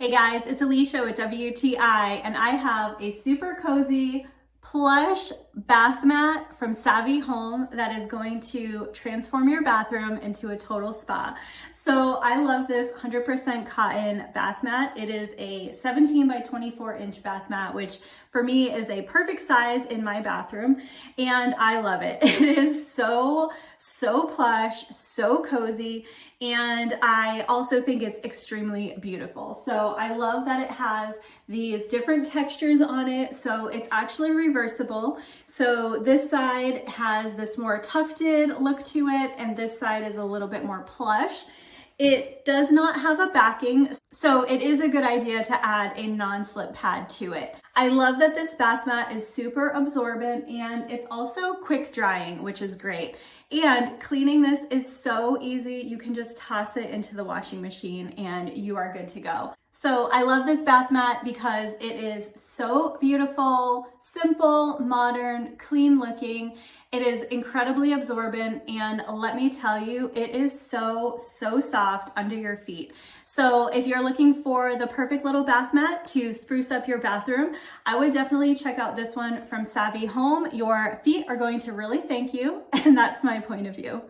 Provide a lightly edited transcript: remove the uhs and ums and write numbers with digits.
Hey guys, it's Alicia with WTI, and I have a super cozy plush bath mat from Savi Home that is going to transform your bathroom into a total spa. So I love this 100% cotton bath mat. It is a 17 by 24 inch bath mat, which for me is a perfect size in my bathroom, and I love it. It is so plush, so cozy, and I also think it's extremely beautiful. So I love that it has these different textures on it. So it's actually reversible. So this side has this more tufted look to it, and this side is a little bit more plush. It does not have a backing, so it is a good idea to add a non-slip pad to it. I love that this bath mat is super absorbent, and it's also quick drying, which is great. And cleaning this is so easy. You can just toss it into the washing machine and you are good to go. So I love this bath mat because it is so beautiful, simple, modern, clean looking. It is incredibly absorbent, and let me tell you, it is so soft under your feet. So if you're looking for the perfect little bath mat to spruce up your bathroom, I would definitely check out this one from Savi Home. Your feet are going to really thank you, and that's my point of view.